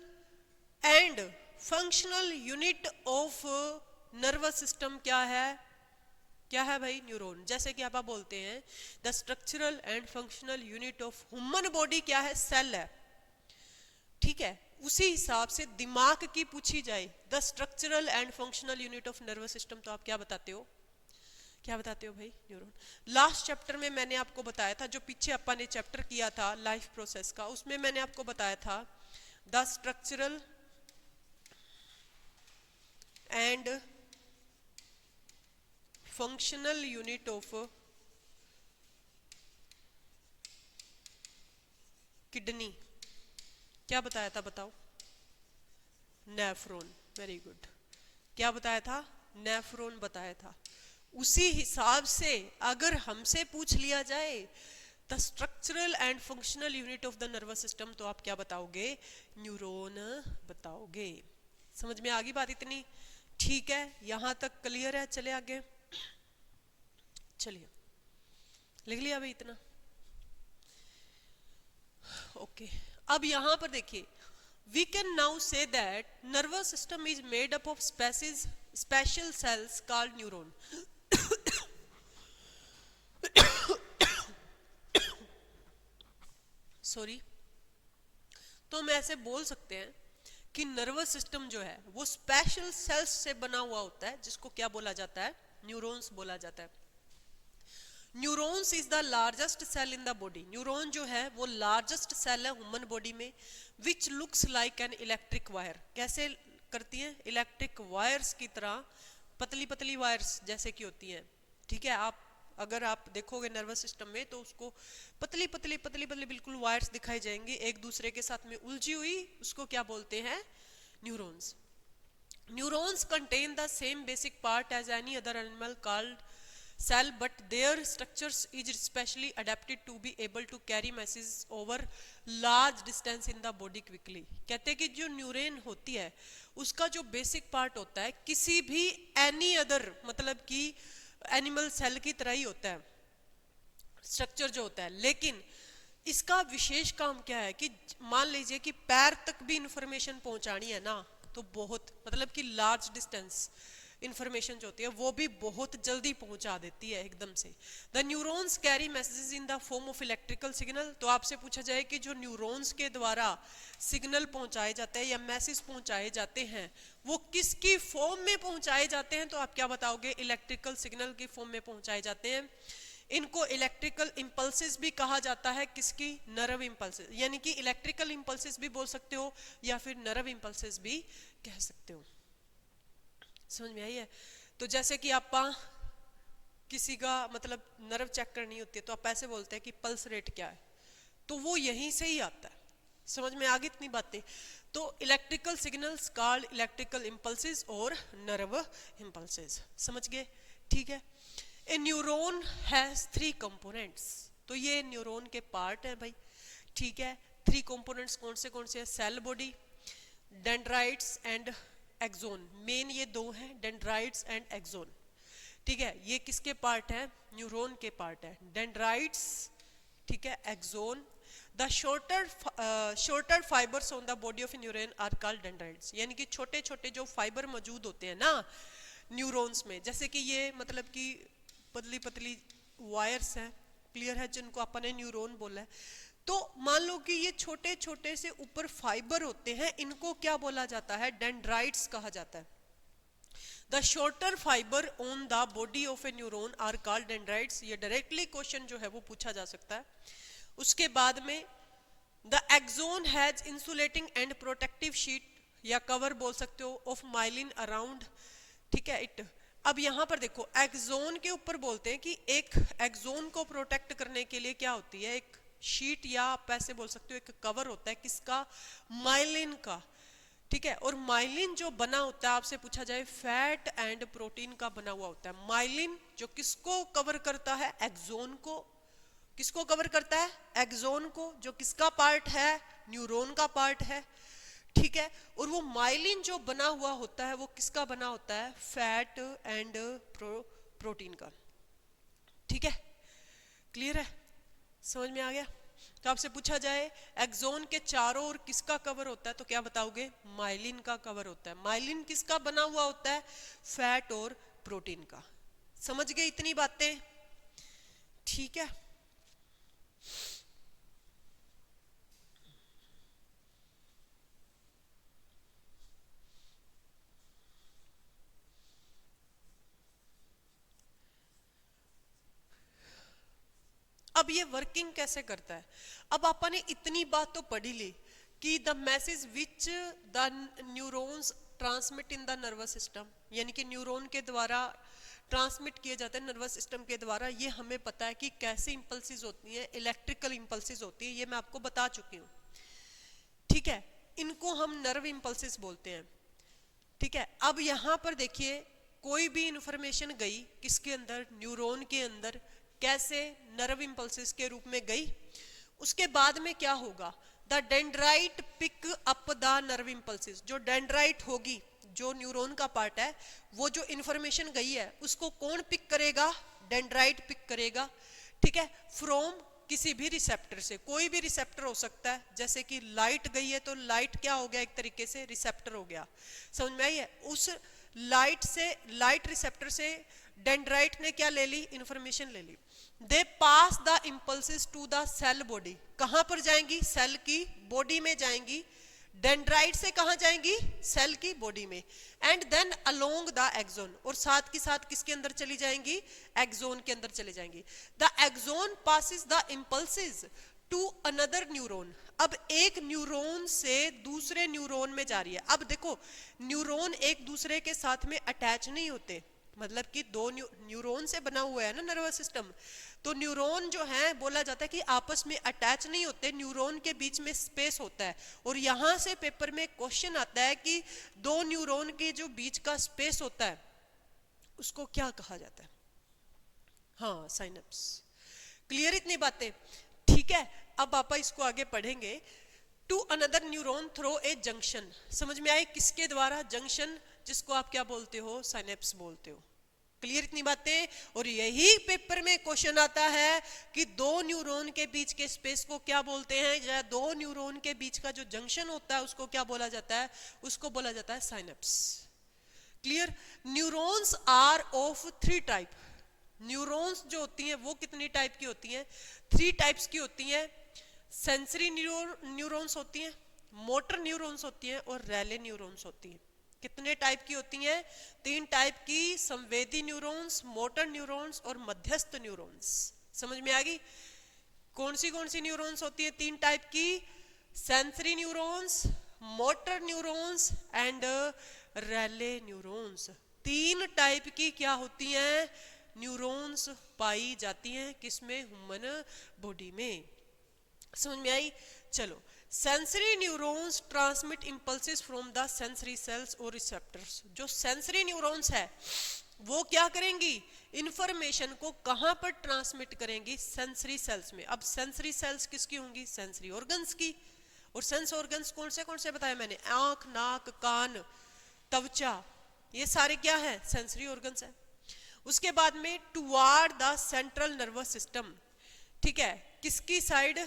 and functional unit of nervous system क्या है? क्या है भाई? न्यूरॉन। जैसे कि आप बोलते हैं the structural and functional unit of human body क्या है? सेल है। ठीक है, उसी हिसाब से दिमाग की पूछी जाए the structural and functional unit of nervous system, तो आप क्या बताते हो? क्या बताते हो भाई? न्यूरॉन। लास्ट चैप्टर में मैंने आपको बताया था, जो पीछे अपन ने चैप्टर किया था लाइफ प्रोसेस का, उसमें मैंने आपको बताया था the structural and functional unit of kidney. क्या बताया था बताओ? नेफ्रॉन। Very good. क्या बताया था? नेफ्रॉन बताया था। उसी हिसाब से अगर हमसे पूछ लिया जाए the structural and functional unit of the nervous system, तो आप क्या बताओगे? न्यूरॉन बताओगे। समझ में आ गई बात इतनी? ठीक है, यहां तक क्लियर है? चले आगे। चलिए, लिख लिया भाई इतना? ओके। अब यहां पर देखिए, we can now say that nervous system is made up of special cells called neuron. Sorry. तो हम ऐसे बोल सकते हैं कि नर्वस सिस्टम जो है वो स्पेशल सेल्स से बना हुआ होता है, जिसको क्या बोला जाता है? न्यूरॉन्स बोला जाता है। Neurons is the largest cell in the body. Neuron जो है वो लार्जेस्ट सेल है ह्यूमन बॉडी में, which looks like an electric wire. कैसे करती हैं? इलेक्ट्रिक वायर्स की तरह, पतली पतली वायर्स जैसे कि होती हैं। ठीक है, आप अगर आप देखोगे नर्वस सिस्टम में तो उसको पतली पतली पतली पतली बिल्कुल वायर्स दिखाई जाएंगी एक दूसरे के साथ में उलझी हुई, उसको क्या बोलते हैं? Neurons. Neurons contain the same basic part as any other animal called cell, but their structures is specially adapted to be able to carry messages over large distance in the body quickly। कहते हैं कि जो neuron होती है उसका जो basic part होता है किसी भी एनी अदर मतलब कि एनिमल सेल की तरह ही होता है स्ट्रक्चर जो होता है, लेकिन इसका विशेष काम क्या है कि मान लीजिए कि पैर तक भी इंफॉर्मेशन पहुंचानी है ना, तो बहुत मतलब कि लार्ज डिस्टेंस इंफॉर्मेशन जो होती है वो भी बहुत जल्दी पहुंचा देती है एकदम से। The neurons carry messages in the form of electrical signal. तो आपसे पूछा जाए कि जो न्यूरॉन्स के द्वारा सिग्नल पहुंचाए जाते हैं या मैसेज पहुंचाए जाते हैं वो किसकी फॉर्म में पहुंचाए जाते हैं? तो आप क्या बताओगे? इलेक्ट्रिकल सिग्नल की फॉर्म में पहुंचाए जाते हैं। इनको इलेक्ट्रिकल इंपल्सेस भी कहा जाता है। किसकी? नर्व इंपल्सेस, यानी कि इलेक्ट्रिकल इंपल्सेस भी बोल सकते हो या फिर नर्व इंपल्सेस भी कह सकते हो। समझ में आई है? तो जैसे कि आप किसी का मतलब नर्व चेक करनी होती है तो आप ऐसे बोलते हैं कि पल्स रेट क्या है, तो वो यहीं से ही आता है। समझ में आ गई इतनी बातें? तो electrical signals called electrical impulses और नर्व इंपल्सेस। समझ गए? ठीक है। ए न्यूरॉन हैज 3 कंपोनेंट्स। तो ये न्यूरॉन के पार्ट है भाई। ठीक है, 3 कंपोनेंट्स कौन से हैं? Cell body, dendrites and axon. Main ये 2 हैं, डेंड्राइट्स एंड एक्सोन। ठीक है, ये किसके पार्ट है? न्यूरॉन के पार्ट है, डेंड्राइट्स, ठीक है, axon. The shorter fibres on the body of neuron are called dendrites. यानी कि छोटे छोटे जो फाइबर मौजूद होते हैं ना न्यूरॉन्स में, जैसे कि ये मतलब कि पतली पतली वायर्स हैं, क्लियर है, जिनको अपन ने न्यूरॉन बोला है। तो मान लो कि ये छोटे छोटे से ऊपर फाइबर होते हैं, इनको क्या बोला जाता है? डेंड्राइट्स कहा जाता है। The shorter fibre on the body of a neuron are called dendrites. ये डायरेक्टली क्वेश्चन जो है वो पूछा जा सकता है। उसके बाद में the axon has insulating and protective sheet या कवर बोल सकते हो ऑफ माइलिन अराउंड। ठीक है, इट। अब यहां पर देखो, एक्सोन के ऊपर बोलते हैं कि एक एक्सोन को प्रोटेक्ट करने के लिए क्या होती है? एक शीट या आप ऐसे बोल सकते हो एक कवर होता है। किसका? माइलिन का। ठीक है, और माइलिन जो बना होता है, आपसे पूछा जाए, फैट एंड प्रोटीन का बना हुआ होता है। माइलिन जो किसको कवर करता है? एक्सोन को। किसको कवर करता है? एक्सोन को, जो किसका पार्ट है? न्यूरॉन का पार्ट है। ठीक है, और वो माइलिन जो बना हुआ होता है वो किसका बना होता है? फैट एंड प्रोटीन का। ठीक है, क्लियर है? समझ में आ गया? तो आपसे पूछा जाए एक्सोन के चारों ओर किसका कवर होता है, तो क्या बताओगे? माइलिन का कवर होता है। माइलिन किसका बना हुआ होता है? फैट और प्रोटीन का। समझ गए इतनी बातें? ठीक है। अब ये वर्किंग कैसे करता है? अब अपन ने इतनी बात तो पढ़ी ली कि the message which the neurons transmit in the nervous system, यानी कि न्यूरॉन के द्वारा ट्रांसमिट किए जाते हैं नर्वस सिस्टम के द्वारा, ये हमें पता है कि कैसे इंपल्सेस होती हैं, इलेक्ट्रिकल इंपल्सेस होती है, ये मैं आपको बता चुकी हूँ। ठीक है, इनको हम नर्व इंपल्सेस बोलते हैं। ठीक है, अब यहाँ पर देखिए कोई भी इंफॉर्मेशन गई किसके अंदर, न्यूरॉन के अंदर, कैसे, नर्व इंपल्सेस के रूप में गई। उसके बाद में क्या होगा, the dendrite pick up the nerve impulses, जो डेंड्राइट होगी, जो न्यूरॉन का पार्ट है, वो जो इंफॉर्मेशन गई है उसको कौन पिक करेगा, डेंड्राइट पिक करेगा। ठीक है, फ्रॉम किसी भी रिसेप्टर से, कोई भी रिसेप्टर हो सकता है, जैसे कि लाइट गई है तो लाइट क्या हो गया, एक तरीके से रिसेप्टर हो गया, समझ में आई है। उस लाइट से, लाइट रिसेप्टर से डेंड्राइट ने क्या ले ली, इंफॉर्मेशन ले ली। They pass the impulses to the cell body, कहां पर जाएंगी, सेल की बॉडी में जाएंगी। डेंड्राइट से कहां जाएंगी, सेल की बॉडी में, and then along the axon, और साथ के साथ किसके अंदर चली जाएंगी, एक्सोन के अंदर चले जाएंगी। The axon passes the impulses to another neuron, अब एक न्यूरॉन से दूसरे न्यूरॉन में जा रही है। अब देखो न्यूरॉन एक दूसरे के साथ में अटैच नहीं होते, मतलब कि दो न्यूरॉन से बना हुआ है ना नर्वस सिस्टम, तो न्यूरॉन जो है बोला जाता है कि आपस में अटैच नहीं होते, न्यूरॉन के बीच में स्पेस होता है। और यहां से पेपर में क्वेश्चन आता है कि दो न्यूरॉन के जो बीच का स्पेस होता है उसको क्या कहा जाता है, हाँ साइनेप्स। क्लियर इतनी बातें? ठीक है, अब आप इसको आगे पढ़ेंगे। To another neuron through a junction, समझ में आए, किसके द्वारा, जंक्शन, जिसको आप क्या बोलते हो, साइनेप्स बोलते हो। क्लियर इतनी बातें? और यही पेपर में क्वेश्चन आता है कि दो न्यूरॉन के बीच के स्पेस को क्या बोलते हैं, या दो न्यूरॉन के बीच का जो जंक्शन होता है उसको क्या बोला जाता है, उसको बोला जाता है synapse. Clear? Neurons are of 3 type, neurons जो होती हैं वो कितनी टाइप की होती हैं, 3 टाइप्स की होती हैं। सेंसरी न्यूरॉन्स होती हैं, मोटर न्यूरॉन्स होती हैं, और रैले न्यूरॉन्स होती हैं। कितने टाइप की होती हैं, 3 टाइप की, संवेदी न्यूरॉन्स, मोटर न्यूरॉन्स और मध्यस्थ न्यूरॉन्स। समझ में आ गई? कौन सी न्यूरॉन्स होती हैं 3 टाइप की, sensory neurons, motor neurons and relay neurons. 3 type की क्या होती हैं, न्यूरॉन्स पाई जाती हैं, किसमें, ह्यूमन बॉडी में। समझ में आई? चलो, sensory neurons transmit impulses from the sensory sales और रिसेप्टर्स। जो सेंसरी न्यूरॉन्स है वो क्या करेंगी, इंफॉर्मेशन को कहां पर ट्रांसमिट करेंगी, सेंसरी सेल्स में। अब सेंसरी सेल्स किसकी होंगी, सेंसरी ऑर्गन्स की। और सेंस ऑर्गन्स कौन से बताए मैंने, आंख, नाक, कान, त्वचा, ये सारे क्या है, सेंसरी ऑर्गन्स है। उसके बाद में toward the central nervous system, ठीक है, किसकी side,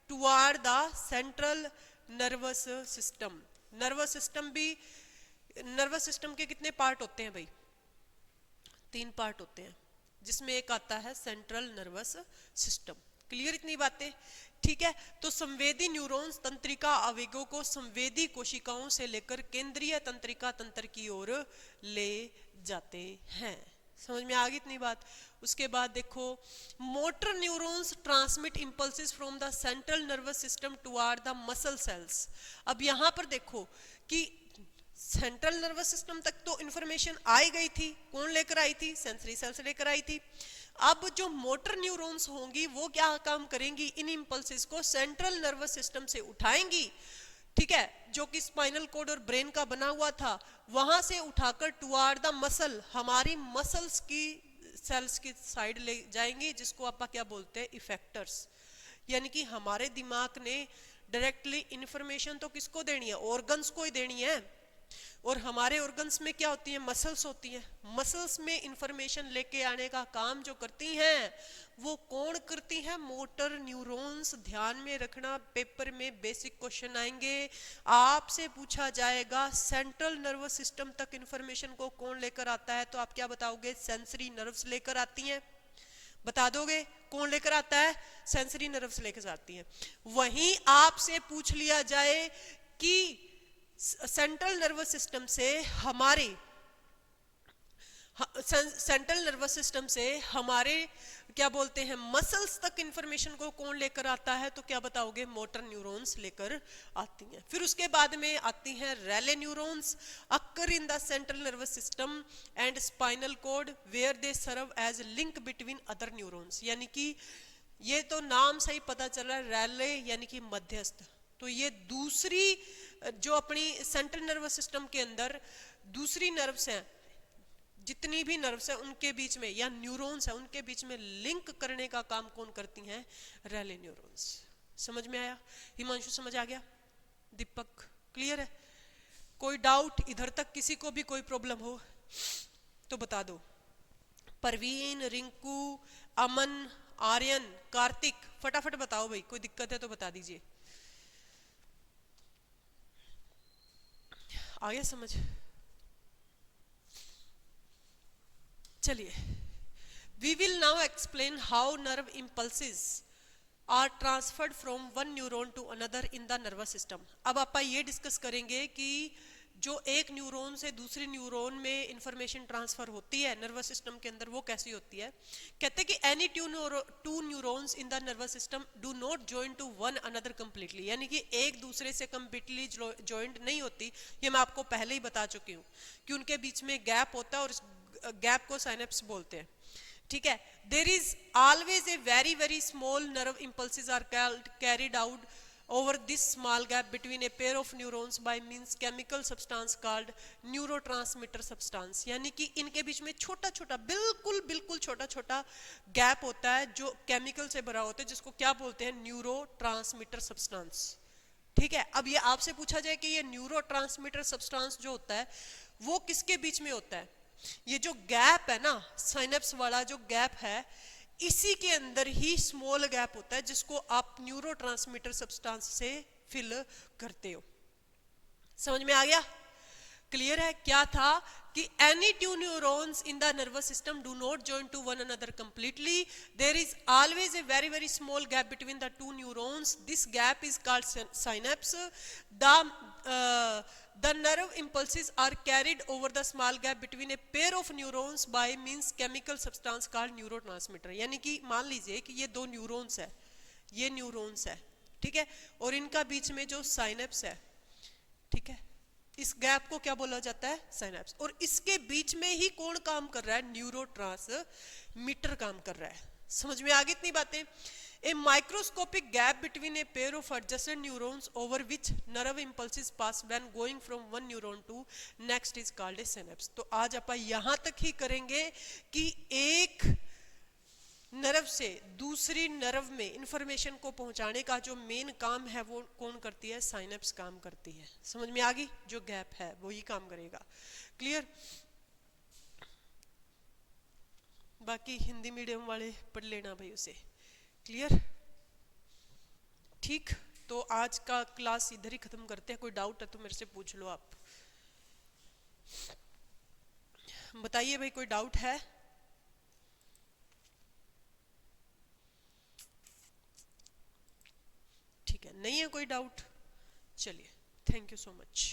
toward the central nervous system. Nervous system भी, नर्वस सिस्टम के कितने पार्ट होते हैं भाई, 3 पार्ट होते हैं, जिसमें एक आता है सेंट्रल नर्वस सिस्टम। क्लियर इतनी बातें? ठीक है, तो संवेदी न्यूरॉन्स तंत्रिका आवेगों को संवेदी कोशिकाओं से लेकर केंद्रीय तंत्रिका तंत्र की ओर ले जाते हैं। समझ में आ गई इतनी बात? उसके बाद देखो, motor neurons transmit impulses from the central nervous system toward the muscle cells. अब यहां पर देखो कि सेंट्रल नर्वस सिस्टम तक तो इंफॉर्मेशन आई गई थी, कौन लेकर आई थी, सेंसरी सेल्स लेकर आई थी। अब जो मोटर न्यूरॉन्स होंगी वो क्या काम करेंगी, इन इंपल्सेस को सेंट्रल नर्वस सिस्टम से उठाएंगी, ठीक है, जो कि स्पाइनल कॉर्ड और ब्रेन का बना हुआ था, वहां से उठाकर टुवार्ड द मसल, हमारी मसल्स की सेल्स की साइड ले जाएंगी, जिसको आप क्या बोलते हैं, इफेक्टर्स। यानी कि हमारे दिमाग ने डायरेक्टली इंफॉर्मेशन तो किसको देनी है, ऑर्गन्स को ही देनी है। और हमारे ऑर्गन्स में क्या होती है, मसल्स होती हैं। मसल्स में इंफॉर्मेशन लेके आने का काम जो करती हैं वो कौन करती है, मोटर न्यूरॉन्स। ध्यान में रखना, पेपर में बेसिक क्वेश्चन आएंगे, आपसे पूछा जाएगा सेंट्रल नर्वस सिस्टम तक इंफॉर्मेशन को कौन लेकर आता है, तो आप क्या बताओगे, सेंसरी नर्व्स लेकर आती हैं। बता दोगे कौन लेकर आता है, सेंसरी नर्व्स लेकर आती हैं। वहीं आपसे पूछ लिया जाए कि सेंट्रल नर्वस सिस्टम से सेंट्रल नर्वस सिस्टम से हमारे क्या बोलते हैं मसल्स तक इंफॉर्मेशन को कौन लेकर आता है, तो क्या बताओगे, मोटर न्यूरॉन्स लेकर आती हैं। फिर उसके बाद में आती हैं relay neurons, occur in the central nervous system and spinal cord where they serve as link between other neurons. यानी कि ये तो नाम से ही पता चल रहा है, रैले यानी कि मध्यस्थ। तो ये दूसरी जो अपनी सेंट्रल नर्वस सिस्टम के अंदर दूसरी नर्व्स हैं, जितनी भी नर्व्स हैं उनके बीच में या न्यूरॉन्स हैं उनके बीच में लिंक करने का काम कौन करती हैं, रैले न्यूरॉन्स। समझ में आया? हिमांशु समझ आ गया? दीपक क्लियर है? कोई डाउट इधर तक, किसी को भी कोई प्रॉब्लम हो तो बता दो। परवीन, रिंकू, अमन, आर्यन, कार्तिक, फटाफट बताओ भाई, कोई दिक्कत है तो बता दीजिए। आ गया समझ? चलिए, we will now explain how nerve impulses are transferred from one neuron to another in the nervous system. अब आप ये डिस्कस करेंगे कि जो एक न्यूरॉन से दूसरी न्यूरॉन में इंफॉर्मेशन ट्रांसफर होती है नर्वस सिस्टम के अंदर, वो कैसी होती है। कहते हैं कि any two neurons in the nervous system do not join to one another completely, यानी कि एक दूसरे से कंप्लीटली जॉइंट नहीं होती। ये मैं आपको पहले ही बता चुकी हूँ कि उनके बीच में गैप होता है और गैप को साइनेप्स बोलते हैं। ठीक है, there is always a very very small nerve impulses are carried out over this small gap between a pair of neurons by means chemical substance called neurotransmitter substance। यानी कि इनके बीच में छोटा छोटा बिल्कुल बिल्कुल छोटा छोटा गैप होता है जो केमिकल से भरा होता है, जिसको क्या बोलते हैं, न्यूरोट्रांसमीटर सब्सटेंस। ठीक है, अब ये आपसे पूछा जाए कि ये न्यूरोट्रांसमीटर सब्सटेंस जो होता है वो किसके बीच में होता है। ये जो गैप है ना, साइनेप्स वाला जो गैप है, इसी के अंदर ही स्मॉल गैप होता है जिसको आप न्यूरोट्रांसमीटर सब्सटेंस से फिल करते हो। समझ में आ गया? क्लियर है? क्या था कि any two neurons in the nervous system do not join to one another completely, there is always a very very small gap between the two neurons, this gap is called synapse. The nerve impulses are carried over the small gap between a pair of neurons by means chemical substance called neurotransmitter। यानी कि मान लीजिए कि ये दो neurons है, ये neurons है, ठीक है, और इनका बीच में जो साइनेप्स है, ठीक है, इस गैप को क्या बोला जाता है, साइनेप्स। और इसके बीच में ही कौन काम कर रहा है, न्यूरोट्रांसमीटर काम कर रहा है। समझ में आ गई इतनी बातें? A microscopic gap between a pair of adjacent neurons over which nerve impulses pass when going from one neuron to next is called a synapse। तो आज आप यहाँ तक ही करेंगे कि एक नर्व से दूसरी नर्व में इंफॉर्मेशन को पहुंचाने का जो मेन काम है वो कौन करती है, साइनेप्स काम करती है। समझ में आ गई? जो गैप है वो ही काम करेगा। क्लियर? बाकी हिंदी मीडियम वाले पढ़ लेना भाई उसे। क्लियर? ठीक, तो आज का क्लास इधर ही खत्म करते हैं। कोई डाउट है तो मेरे से पूछ लो आप। बताइए भाई, कोई डाउट है? ठीक है, नहीं है कोई डाउट? चलिए, थैंक यू सो मच।